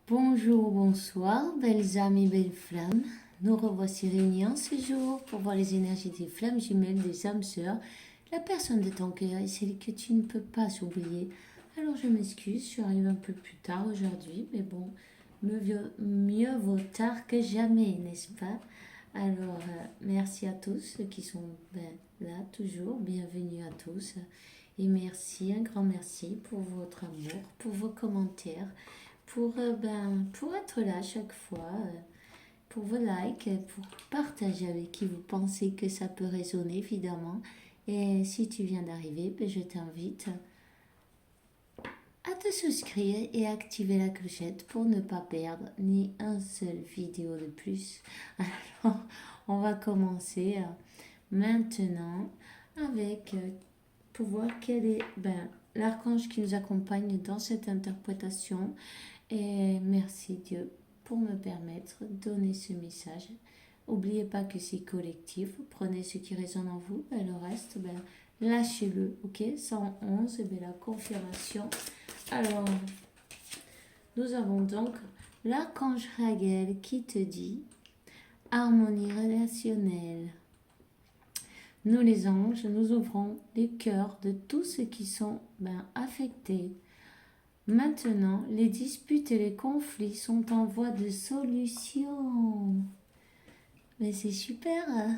Bonjour, bonsoir, belles âmes et belles flammes. Nous revoici réunis en ce jour pour voir les énergies des flammes jumelles, des âmes sœurs, la personne de ton cœur et celle que tu ne peux pas oublier. Alors je m'excuse, je suis arrivée un peu plus tard aujourd'hui, mais bon, mieux vaut tard que jamais, n'est-ce pas? Alors, merci à tous ceux qui sont là toujours, bienvenue à tous. Et merci, un grand merci pour votre amour, pour vos commentaires, pour être là chaque fois, pour vos likes, pour partager avec qui vous pensez que ça peut résonner, évidemment. Et si tu viens d'arriver, je t'invite à te souscrire et activer la clochette pour ne pas perdre ni un seul vidéo de plus. Alors, on va commencer maintenant avec pour voir quel est l'archange qui nous accompagne dans cette interprétation. Et merci Dieu pour me permettre de donner ce message. N'oubliez pas que c'est collectif. Prenez ce qui résonne en vous. Le reste, lâchez-le. Ok, 111, la confirmation. Alors, nous avons donc l'archange Raguel qui te dit harmonie relationnelle. Nous les anges, nous ouvrons les cœurs de tous ceux qui sont affectés. Maintenant, les disputes et les conflits sont en voie de solution. Mais c'est super, hein?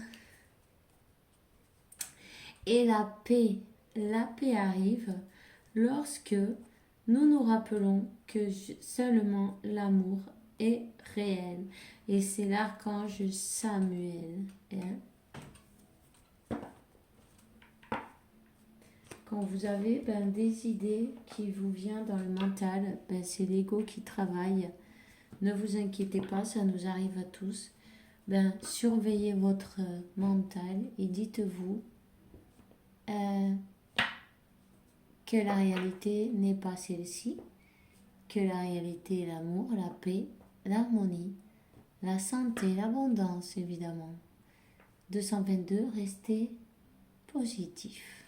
Et la paix arrive lorsque nous nous rappelons que seulement l'amour est réel. Et c'est l'archange Samuel. Quand vous avez des idées qui vous viennent dans le mental, c'est l'ego qui travaille. Ne vous inquiétez pas, ça nous arrive à tous. Surveillez votre mental et dites-vous que la réalité n'est pas celle-ci, que la réalité est l'amour, la paix, l'harmonie, la santé, l'abondance évidemment. 222, restez positif.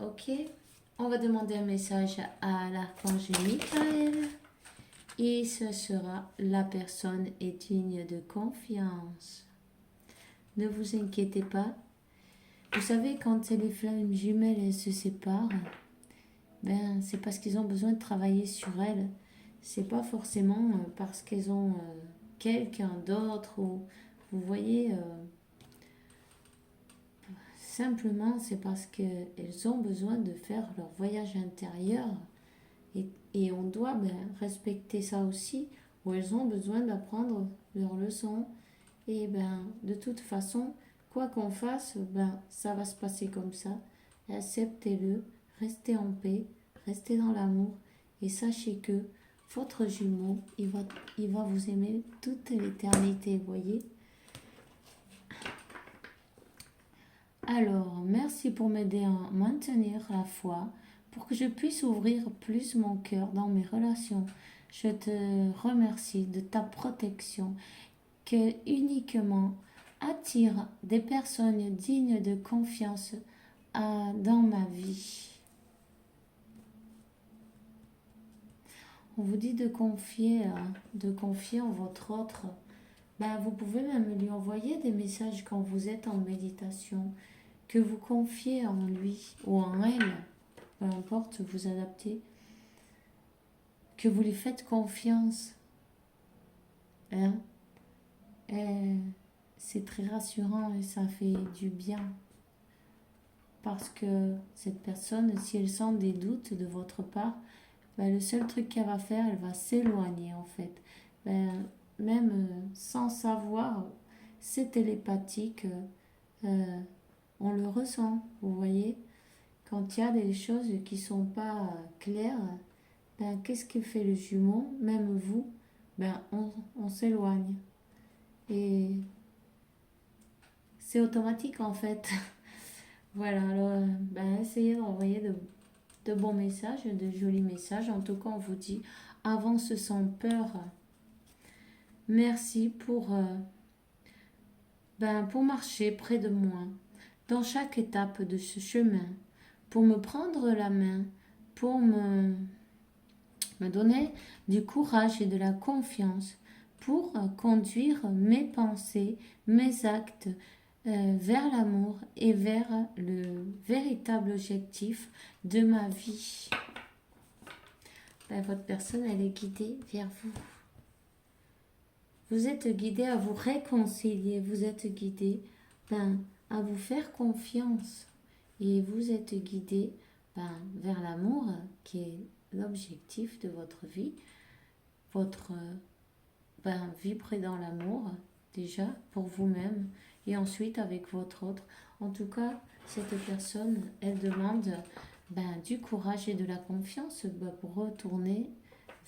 Ok, on va demander un message à l'archange Michael et ce sera la personne est digne de confiance. Ne vous inquiétez pas. Vous savez, quand les flammes jumelles elles se séparent, c'est parce qu'ils ont besoin de travailler sur elles. C'est pas forcément parce qu'elles ont quelqu'un d'autre ou vous voyez. Simplement, c'est parce qu'elles ont besoin de faire leur voyage intérieur et on doit respecter ça aussi, où elles ont besoin d'apprendre leurs leçons. Et de toute façon, quoi qu'on fasse, ça va se passer comme ça. Acceptez-le, restez en paix, restez dans l'amour et sachez que votre jumeau, il va vous aimer toute l'éternité, voyez. Alors, merci pour m'aider à maintenir la foi, pour que je puisse ouvrir plus mon cœur dans mes relations. Je te remercie de ta protection que uniquement attire des personnes dignes de confiance dans ma vie. On vous dit de confier en votre autre. Vous pouvez même lui envoyer des messages quand vous êtes en méditation, que vous confiez en lui ou en elle, peu importe, vous adaptez, que vous lui faites confiance. C'est très rassurant et ça fait du bien. Parce que cette personne, si elle sent des doutes de votre part, le seul truc qu'elle va faire, elle va s'éloigner en fait. Même sans savoir, c'est télépathique, on le ressent, vous voyez. Quand il y a des choses qui sont pas claires, qu'est-ce que fait le jumeau, même vous, on s'éloigne. Et c'est automatique en fait. Voilà, alors essayez d'envoyer de bons messages, de jolis messages. En tout cas, on vous dit, avance sans peur. Merci pour marcher près de moi, dans chaque étape de ce chemin, pour me prendre la main, pour me me donner du courage et de la confiance pour conduire mes pensées, mes actes vers l'amour et vers le véritable objectif de ma vie. Ben, votre personne, elle est guidée vers vous. Vous êtes guidé à vous réconcilier, vous êtes guidé à vous faire confiance et vous êtes guidé vers l'amour qui est l'objectif de votre vie, votre vibrer dans l'amour déjà pour vous-même et ensuite avec votre autre. En tout cas, cette personne, elle demande du courage et de la confiance pour retourner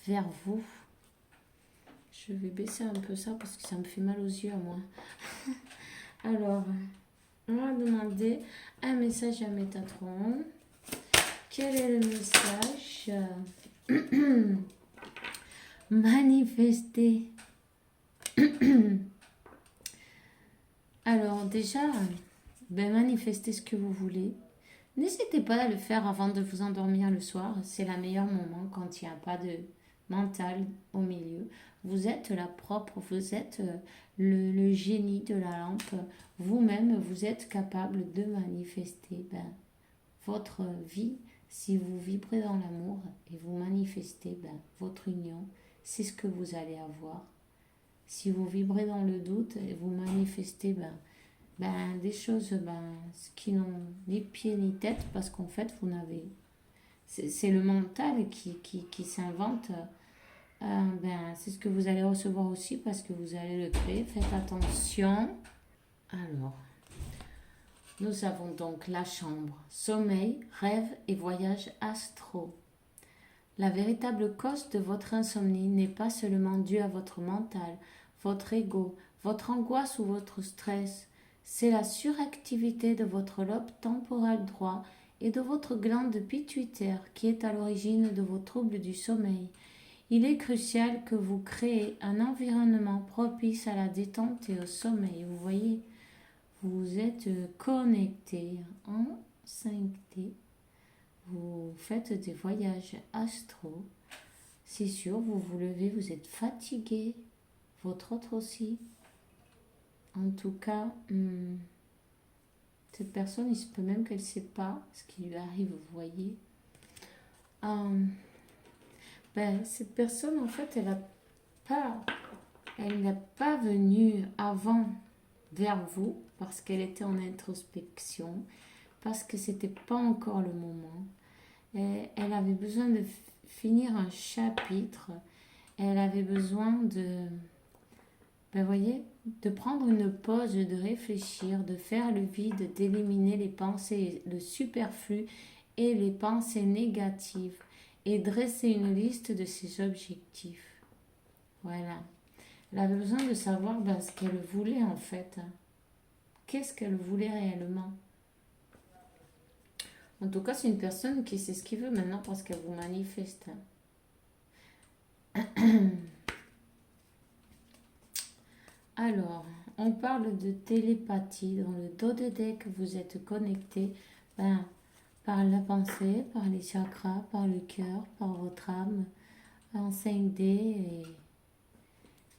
vers vous. Je vais baisser un peu ça parce que ça me fait mal aux yeux à moi. Alors, on va demander un message à Métatron. Quel est le message? Manifester. Alors déjà, manifestez ce que vous voulez. N'hésitez pas à le faire avant de vous endormir le soir. C'est le meilleur moment quand il n'y a pas de mental au milieu. Vous êtes la propre, vous êtes le génie de la lampe. Vous-même, vous êtes capable de manifester votre vie. Si vous vibrez dans l'amour et vous manifestez votre union, c'est ce que vous allez avoir. Si vous vibrez dans le doute et vous manifestez des choses qui n'ont ni pied ni tête, parce qu'en fait, vous n'avez... C'est le mental qui s'invente. C'est ce que vous allez recevoir aussi parce que vous allez le créer. Faites attention. Alors, nous avons donc la chambre, sommeil, rêve et voyage astro. La véritable cause de votre insomnie n'est pas seulement due à votre mental, votre ego, votre angoisse ou votre stress. C'est la suractivité de votre lobe temporal droit et de votre glande pituitaire qui est à l'origine de vos troubles du sommeil. Il est crucial que vous créez un environnement propice à la détente et au sommeil. Vous voyez, vous êtes connecté en 5D. Vous faites des voyages astro. C'est sûr, vous vous levez, vous êtes fatigué. Votre autre aussi. En tout cas, cette personne, il se peut même qu'elle ne sait pas ce qui lui arrive, vous voyez. Cette personne, en fait, elle n'est pas venue avant vers vous parce qu'elle était en introspection, parce que c'était pas encore le moment. Elle avait besoin de finir un chapitre. Elle avait besoin de prendre une pause, de réfléchir, de faire le vide, d'éliminer les pensées, le superflu et les pensées négatives et dresser une liste de ses objectifs. Voilà. Elle avait besoin de savoir ce qu'elle voulait en fait. Qu'est-ce qu'elle voulait réellement? En tout cas, c'est une personne qui sait ce qu'il veut maintenant parce qu'elle vous manifeste. Alors, on parle de télépathie. Dans le Dodédek, vous êtes connecté par la pensée, par les chakras, par le cœur, par votre âme, en 5D.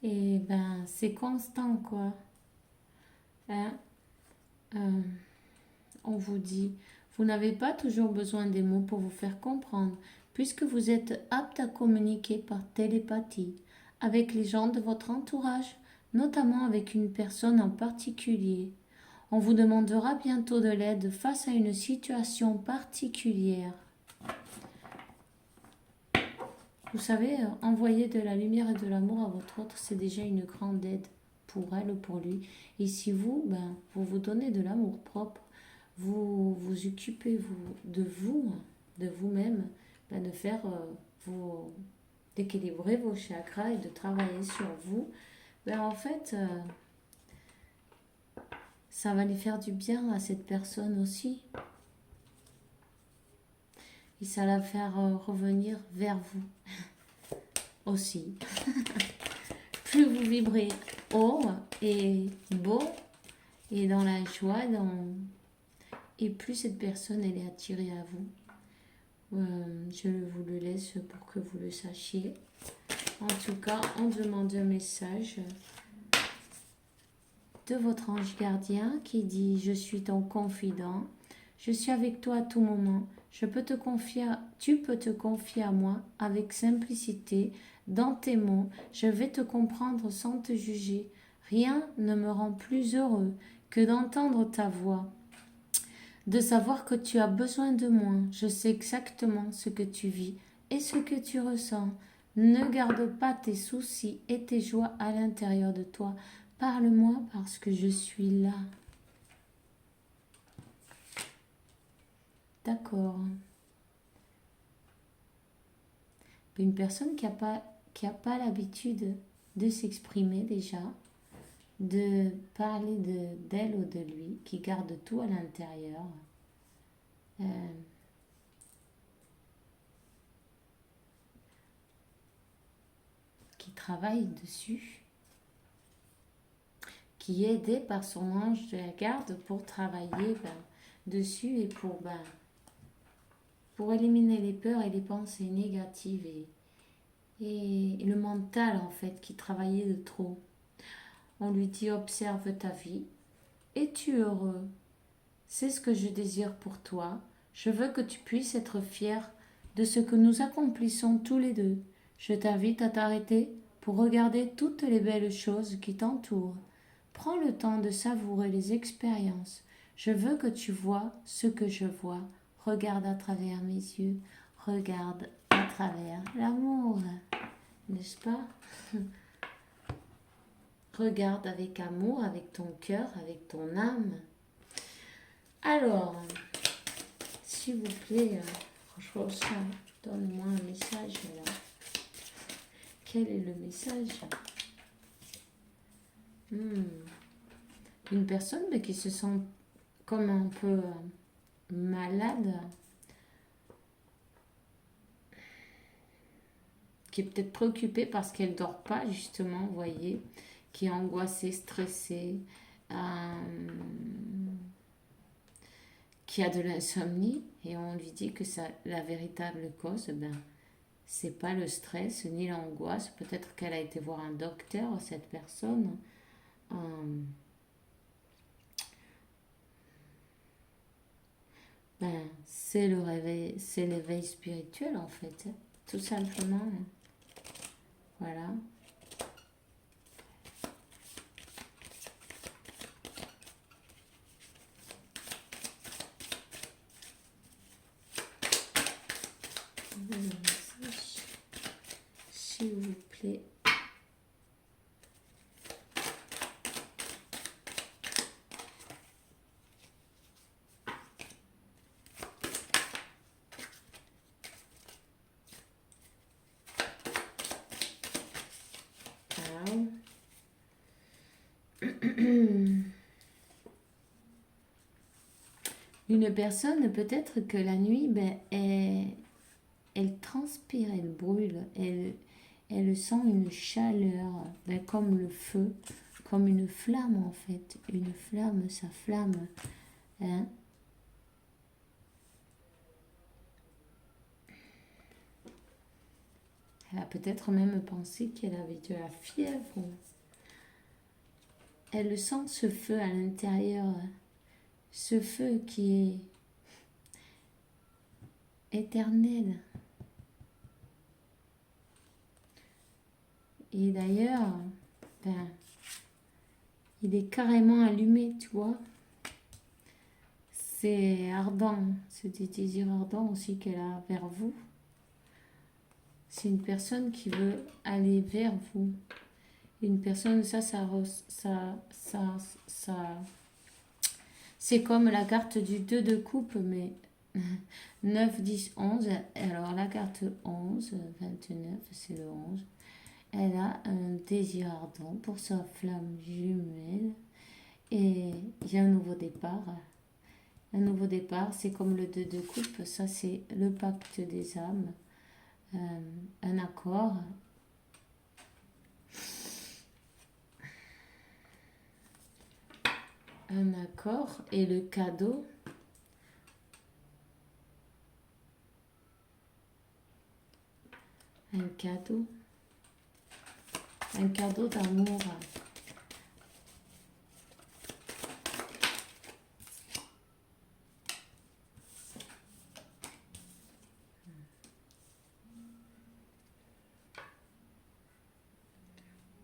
Et c'est constant, quoi. On vous dit, vous n'avez pas toujours besoin des mots pour vous faire comprendre, puisque vous êtes apte à communiquer par télépathie avec les gens de votre entourage, notamment avec une personne en particulier. On vous demandera bientôt de l'aide face à une situation particulière. Vous savez, envoyer de la lumière et de l'amour à votre autre, c'est déjà une grande aide pour elle ou pour lui. Et si vous, vous donnez de l'amour propre, vous vous occupez de vous-même, de faire d'équilibrer vos chakras et de travailler sur vous, en fait, ça va lui faire du bien à cette personne aussi. Et ça va la faire revenir vers vous aussi. Plus vous vibrez haut et beau et dans la joie, et plus cette personne elle est attirée à vous. Je vous le laisse pour que vous le sachiez. En tout cas, on demande un message de votre ange gardien qui dit: je suis ton confident, je suis avec toi à tout moment, tu peux te confier à moi avec simplicité dans tes mots, je vais te comprendre sans te juger. Rien ne me rend plus heureux que d'entendre ta voix, de savoir que tu as besoin de moi. Je sais exactement ce que tu vis et ce que tu ressens. Ne garde pas tes soucis et tes joies à l'intérieur de toi. Parle-moi parce que je suis là. D'accord. Une personne qui a pas l'habitude de s'exprimer déjà, de parler d'elle ou de lui, qui garde tout à l'intérieur, euh, qui travaille dessus, qui est aidé par son ange de la garde pour travailler dessus et pour éliminer les peurs et les pensées négatives et le mental en fait qui travaillait de trop. On lui dit: observe ta vie. Es-tu heureux? C'est ce que je désire pour toi. Je veux que tu puisses être fier de ce que nous accomplissons tous les deux. Je t'invite à t'arrêter pour regarder toutes les belles choses qui t'entourent. Prends le temps de savourer les expériences. Je veux que tu vois ce que je vois. Regarde à travers mes yeux. Regarde à travers l'amour. N'est-ce pas? Regarde avec amour, avec ton cœur, avec ton âme. Alors, s'il vous plaît, franchement, ça, donne-moi un message là. Quel est le message? Une personne mais qui se sent comme un peu malade, qui est peut-être préoccupée parce qu'elle ne dort pas, justement, vous voyez, qui est angoissée, stressée, qui a de l'insomnie, et on lui dit que ça, la véritable cause, c'est pas le stress ni l'angoisse. Peut-être qu'elle a été voir un docteur, cette personne. C'est le réveil, c'est l'éveil spirituel en fait, tout simplement. Voilà. S'il vous plaît. Une personne, peut-être que la nuit, elle transpire, elle brûle, elle sent une chaleur, comme le feu, comme une flamme en fait. Une flamme, ça flamme. Hein? Elle a peut-être même pensé qu'elle avait de la fièvre. Elle sent ce feu à l'intérieur, ce feu qui est éternel. Et d'ailleurs, il est carrément allumé, tu vois. C'est ardent, c'est des désirs ardents aussi qu'elle a vers vous. C'est une personne qui veut aller vers vous. Une personne, ça c'est comme la carte du 2 de coupe, mais 9, 10, 11. Alors la carte 11, 29, c'est le 11. Elle a un désir ardent pour sa flamme jumelle. Et il y a un nouveau départ. Un nouveau départ, c'est comme le 2 de coupe. Ça, c'est le pacte des âmes. Un accord. Un accord. Et le cadeau, un cadeau d'amour.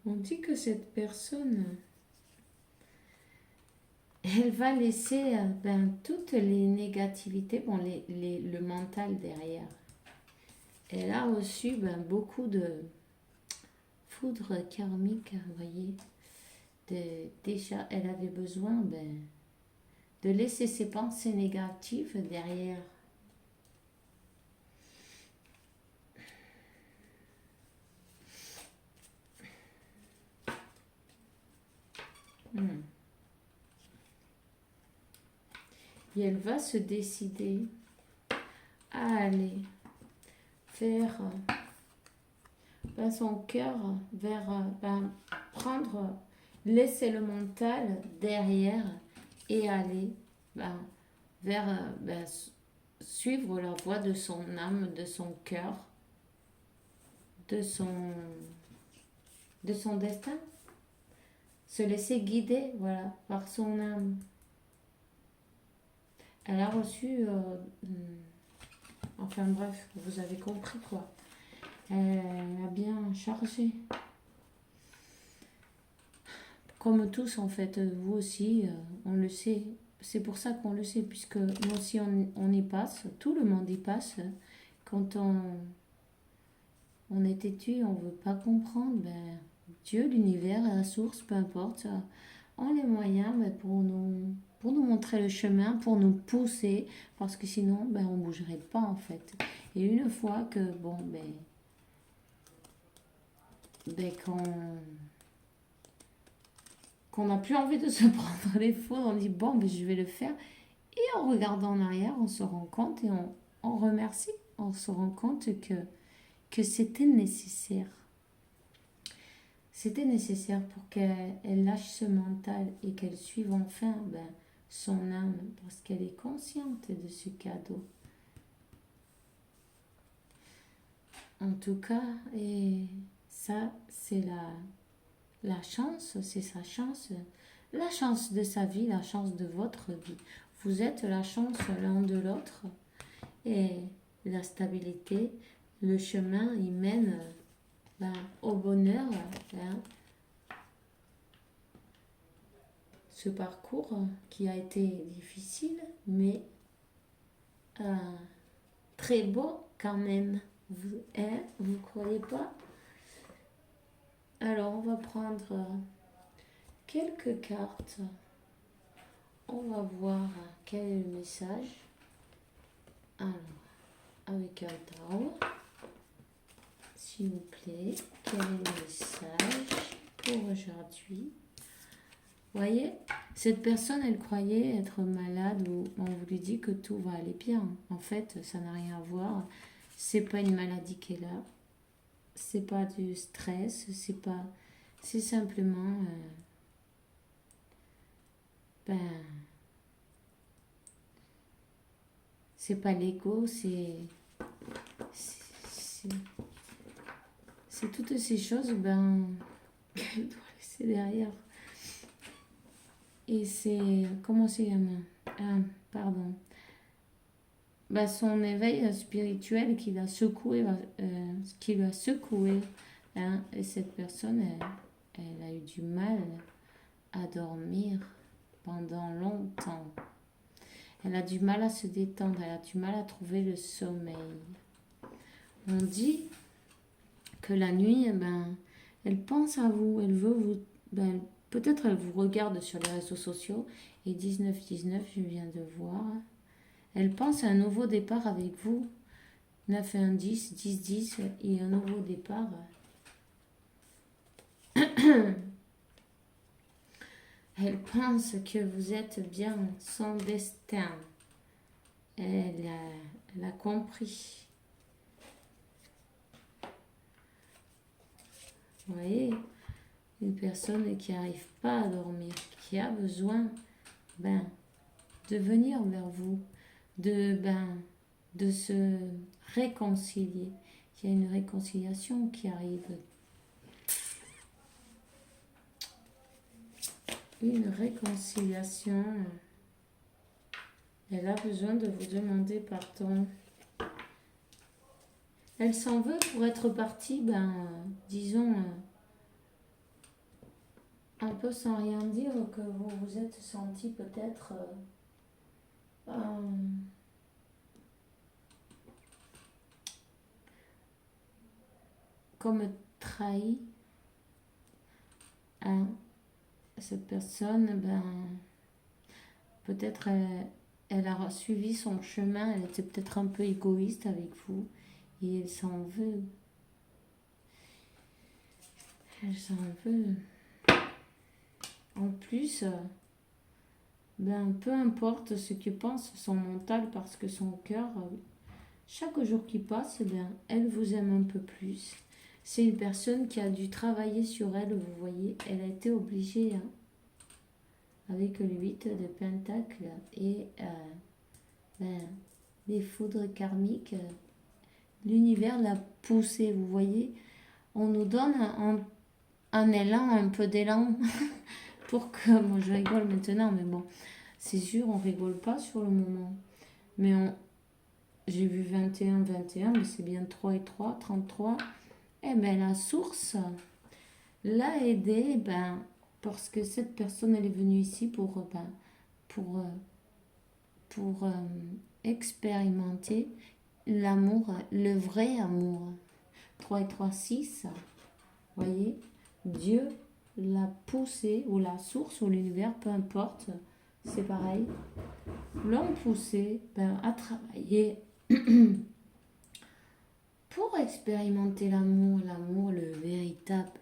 On dit que cette personne, elle va laisser toutes les négativités, bon, le mental derrière. Elle a reçu beaucoup de foudre karmique, vous voyez. Déjà, elle avait besoin de laisser ses pensées négatives derrière. Et elle va se décider à aller faire son cœur vers laisser le mental derrière et aller vers suivre la voie de son âme, de son cœur, de son destin, se laisser guider, voilà, par son âme. Elle a reçu enfin bref, vous avez compris quoi. Elle a bien chargé. Comme tous en fait, vous aussi, on le sait. C'est pour ça qu'on le sait, puisque nous aussi on y passe, tout le monde y passe. Quand on est têtu, on ne veut pas comprendre, Dieu, l'univers, la source, peu importe, ont les moyens pour nous montrer le chemin, pour nous pousser, parce que sinon, on ne bougerait pas en fait. Et une fois que, qu'on n'a plus envie de se prendre les fautes, on dit, je vais le faire. Et en regardant en arrière, on se rend compte et on remercie, on se rend compte que c'était nécessaire. C'était nécessaire pour qu'elle lâche ce mental et qu'elle suive enfin son âme, parce qu'elle est consciente de ce cadeau. En tout cas, et ça, c'est la chance, c'est sa chance, la chance de sa vie, la chance de votre vie. Vous êtes la chance l'un de l'autre et la stabilité, le chemin, il mène au bonheur. Ce parcours qui a été difficile, mais très beau quand même. Vous croyez pas? Alors, on va prendre quelques cartes. On va voir quel est le message. Alors, avec un tarot, s'il vous plaît, quel est le message pour aujourd'hui? Vous voyez, cette personne, elle croyait être malade ou on vous lui dit que tout va aller bien. En fait, ça n'a rien à voir. C'est pas une maladie qu'elle a. C'est pas du stress. C'est simplement... c'est pas l'ego, c'est toutes ces choses qu'elle doit laisser derrière. Et c'est... Comment c'est pardon. Son éveil spirituel qui l'a secoué, et cette personne, elle a eu du mal à dormir pendant longtemps. Elle a du mal à se détendre, elle a du mal à trouver le sommeil. On dit que la nuit, elle pense à vous, elle veut vous... peut-être elle vous regarde sur les réseaux sociaux et 19-19, je viens de voir. Elle pense à un nouveau départ avec vous. 9 et 1, 10, 10, 10 et un nouveau départ. Elle pense que vous êtes bien son destin. Elle a compris. Vous voyez, une personne qui n'arrive pas à dormir, qui a besoin de venir vers vous, de se réconcilier. qu'il y a une réconciliation qui arrive. Une réconciliation. Elle a besoin de vous demander pardon. Elle s'en veut pour être partie, disons, un peu sans rien dire, que vous vous êtes senti peut-être comme trahi. Cette personne, peut-être elle a suivi son chemin, elle était peut-être un peu égoïste avec vous et elle s'en veut. Elle s'en veut. En plus, peu importe ce que pense son mental, parce que son cœur, chaque jour qui passe, elle vous aime un peu plus. C'est une personne qui a dû travailler sur elle, vous voyez. Elle a été obligée, avec le 8 de Pentacles et les foudres karmiques. L'univers l'a poussée, vous voyez. On nous donne un élan, un peu d'élan pour que... Moi, je rigole maintenant, mais bon, c'est sûr, on rigole pas sur le moment. Mais j'ai vu 21, mais c'est bien 3 et 3, 33. La source l'a aidé, parce que cette personne, elle est venue ici pour expérimenter l'amour, le vrai amour. 3 et 3, 6. Voyez, Dieu l'a poussé, ou la source, ou l'univers, peu importe, c'est pareil, l'ont poussé à travailler pour expérimenter l'amour, le véritable.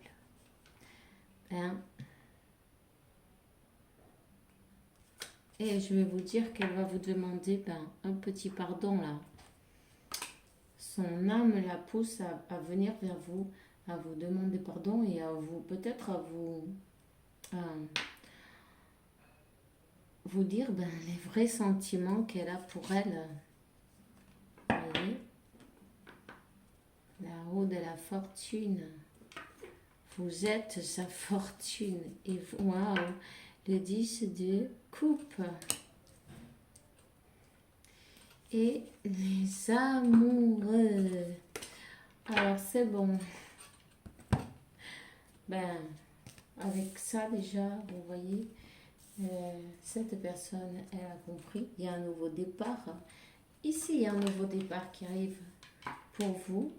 Et je vais vous dire qu'elle va vous demander un petit pardon là. Son âme la pousse à venir vers vous, à vous demander pardon et à vous, peut-être à vous dire les vrais sentiments qu'elle a pour elle. Vous voyez, la roue de la fortune. Vous êtes sa fortune. Et waouh, le 10 de coupe. Et les amoureux. Alors c'est bon. Avec ça déjà, vous voyez, cette personne, elle a compris. Il y a un nouveau départ. Ici, il y a un nouveau départ qui arrive pour vous.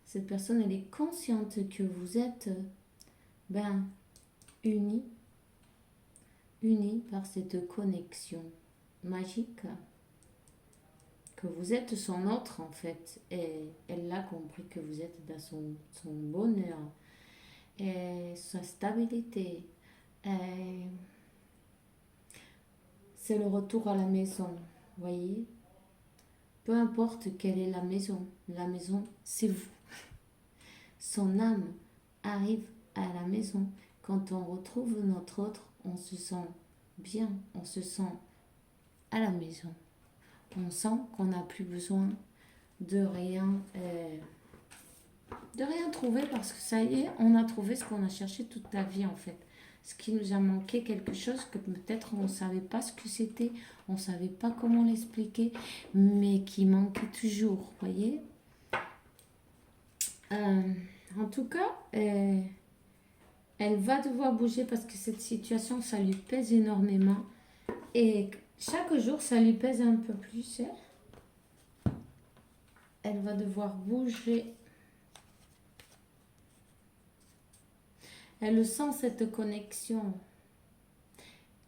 Cette personne, elle est consciente que vous êtes unis par cette connexion magique, que vous êtes son autre en fait, et elle a compris que vous êtes dans son bonheur et sa stabilité. C'est le retour à la maison, voyez. Peu importe quelle est la maison c'est vous. Son âme arrive à la maison. Quand on retrouve notre autre, on se sent bien, on se sent à la maison. On sent qu'on n'a plus besoin de rien trouver, parce que ça y est, on a trouvé ce qu'on a cherché toute la vie en fait. Ce qui nous a manqué, quelque chose que peut-être on ne savait pas ce que c'était, on ne savait pas comment l'expliquer, mais qui manquait toujours, voyez. En tout cas, elle va devoir bouger parce que cette situation, ça lui pèse énormément. Et chaque jour, ça lui pèse un peu plus. Elle va devoir bouger. Elle sent cette connexion.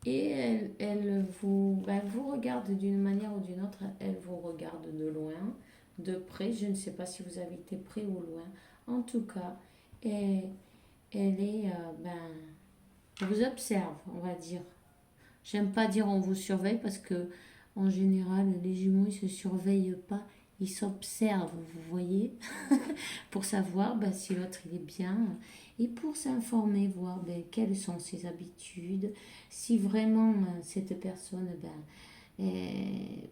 Et elle vous regarde d'une manière ou d'une autre. Elle vous regarde de loin, de près. Je ne sais pas si vous habitez près ou loin. En tout cas, elle est... elle vous observe, on va dire. J'aime pas dire on vous surveille parce que en général, les jumeaux, ils se surveillent pas. Ils s'observent, vous voyez, pour savoir si l'autre il est bien et pour s'informer, voir quelles sont ses habitudes, si vraiment cette personne,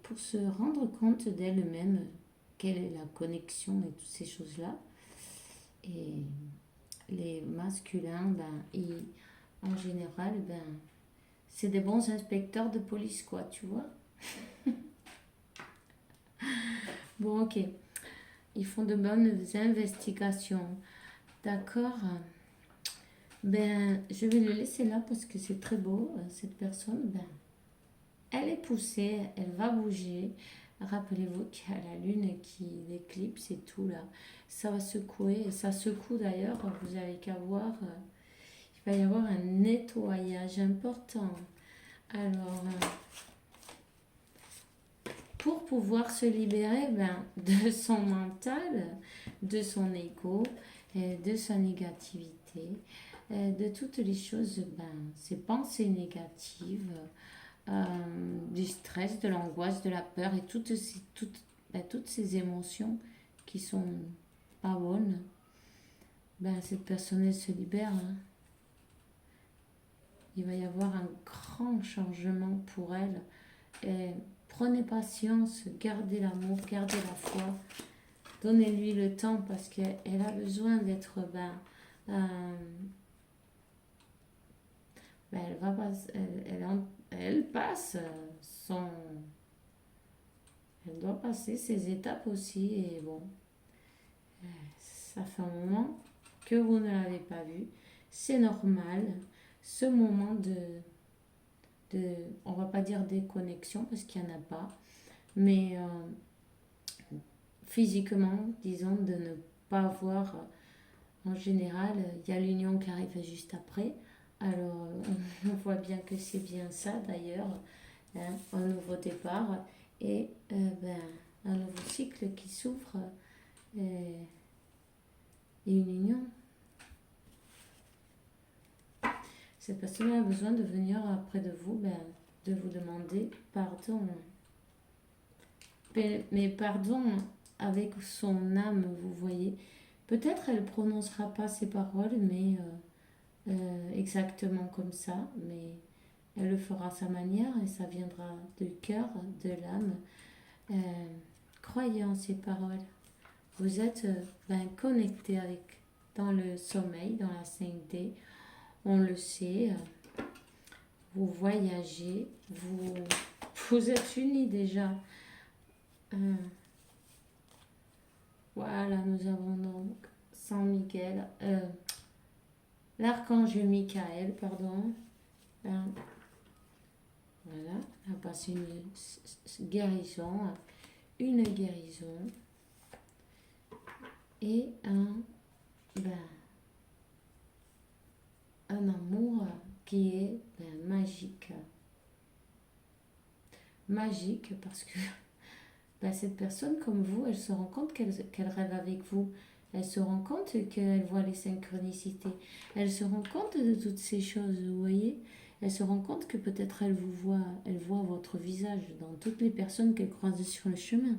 pour se rendre compte d'elle-même, quelle est la connexion et toutes ces choses-là. Et les masculins, en général, c'est des bons inspecteurs de police, quoi, tu vois. Bon, ok. Ils font de bonnes investigations. D'accord. Je vais le laisser là parce que c'est très beau. Cette personne, elle est poussée, elle va bouger. Rappelez-vous qu'il y a la lune qui l'éclipse et tout là. Ça va secouer. Ça secoue d'ailleurs. Vous avez qu'à voir. Il va y avoir un nettoyage important. Alors, pour pouvoir se libérer de son mental, de son ego, de sa négativité, de toutes les choses, ces pensées négatives, du stress, de l'angoisse, de la peur et toutes ces émotions qui sont pas bonnes, cette personne elle se libère. Hein. Il va y avoir un grand changement pour elle. Et prenez patience, gardez l'amour, gardez la foi. Donnez-lui le temps parce qu'elle a besoin d'être... elle va pas, elle passe son... Elle doit passer ses étapes aussi. Et bon, ça fait un moment que vous ne l'avez pas vu. C'est normal. Ce moment on va pas dire déconnexion parce qu'il n'y en a pas, mais physiquement, disons, de ne pas voir, en général, il y a l'union qui arrive juste après. Alors, on voit bien que c'est bien ça d'ailleurs, hein, un nouveau départ et un nouveau cycle qui s'ouvre et une union. Cette personne a besoin de venir près de vous, de vous demander pardon. Mais pardon avec son âme, vous voyez. Peut-être elle ne prononcera pas ces paroles, mais exactement comme ça, mais elle le fera à sa manière et ça viendra du cœur, de l'âme. Croyez en ces paroles. Vous êtes connecté avec, dans le sommeil, dans la 5D. On le sait. Vous voyagez. Vous êtes unis déjà. Voilà, nous avons donc Saint Miguel. L'archange Michael, pardon. Voilà, on a passé une guérison. Et un amour qui est magique. Magique parce que cette personne comme vous, elle se rend compte qu'elle rêve avec vous. Elle se rend compte qu'elle voit les synchronicités. Elle se rend compte de toutes ces choses, vous voyez. Elle se rend compte que peut-être elle voit votre visage dans toutes les personnes qu'elle croise sur le chemin.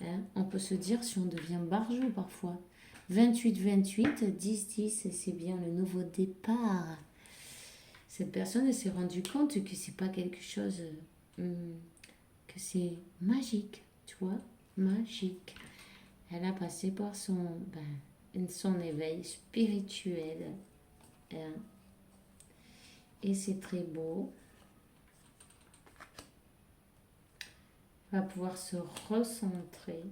Hein? On peut se dire si on devient barjot parfois. 28-28, 10-10, c'est bien le nouveau départ. Cette personne elle s'est rendue compte que c'est pas quelque chose, que c'est magique, tu vois, magique. Elle a passé par son éveil spirituel. Hein? Et c'est très beau. Elle va pouvoir se recentrer.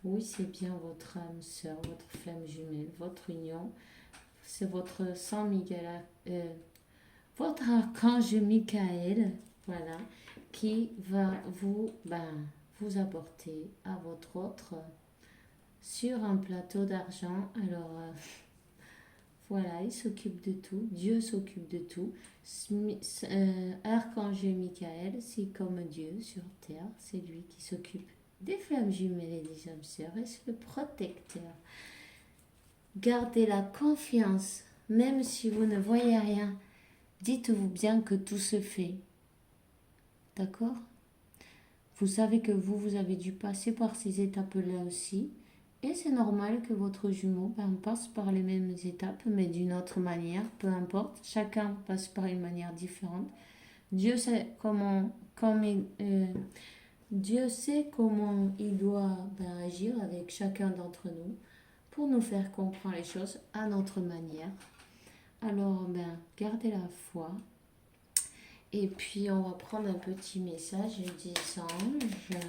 Oui, c'est bien votre âme sœur, votre flamme jumelle, votre union. C'est votre Saint Miguel, votre archange Michael, voilà, qui va vous apporter à votre autre sur un plateau d'argent. Alors, voilà, il s'occupe de tout. Dieu s'occupe de tout. Archange Michael, c'est comme Dieu sur terre. C'est lui qui s'occupe des flammes jumelles et des âmes sœurs. Et c'est le protecteur. Gardez la confiance, même si vous ne voyez rien. Dites-vous bien que tout se fait. D'accord? Vous savez que vous avez dû passer par ces étapes-là aussi. Et c'est normal que votre jumeau passe par les mêmes étapes, mais d'une autre manière, peu importe. Chacun passe par une manière différente. Dieu sait Dieu sait comment il doit agir avec chacun d'entre nous pour nous faire comprendre les choses à notre manière. Alors, gardez la foi. Et puis, on va prendre un petit message des anges.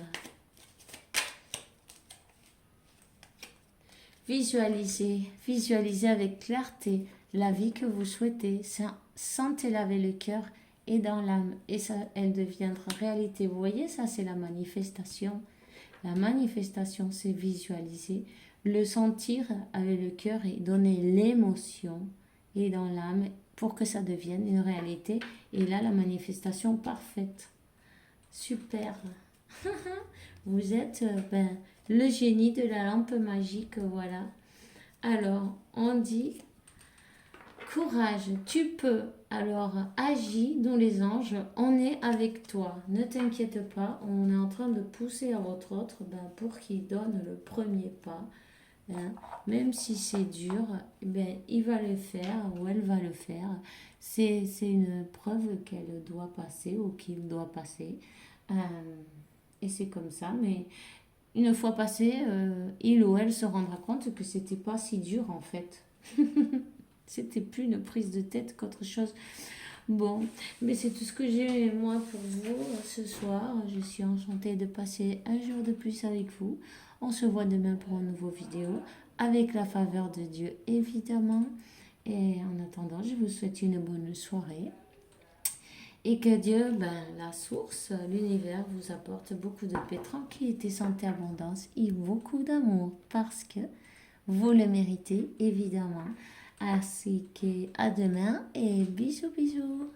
Visualisez avec clarté la vie que vous souhaitez. Sentez-la avec le cœur et dans l'âme. Et ça, elle deviendra réalité. Vous voyez, ça, c'est la manifestation. La manifestation, c'est visualiser, le sentir avec le cœur et donner l'émotion et dans l'âme pour que ça devienne une réalité. Et là, la manifestation parfaite. Super. Vous êtes le génie de la lampe magique, voilà. Alors, on dit courage, tu peux. Alors, agis, nous les anges, on est avec toi. Ne t'inquiète pas, on est en train de pousser à votre autre pour qu'il donne le premier pas. Même si c'est dur, il va le faire ou elle va le faire. C'est une preuve qu'elle doit passer ou qu'il doit passer. Et c'est comme ça, mais une fois passé, il ou elle se rendra compte que c'était pas si dur en fait. C'était plus une prise de tête qu'autre chose. Bon, mais c'est tout ce que j'ai moi pour vous ce soir. Je suis enchantée de passer un jour de plus avec vous. On se voit demain pour une nouvelle vidéo avec la faveur de Dieu évidemment. Et en attendant, je vous souhaite une bonne soirée. Et que Dieu, la source, l'univers, vous apporte beaucoup de paix, tranquillité, santé, abondance et beaucoup d'amour. Parce que vous le méritez, évidemment. Ainsi qu'à demain et bisous bisous.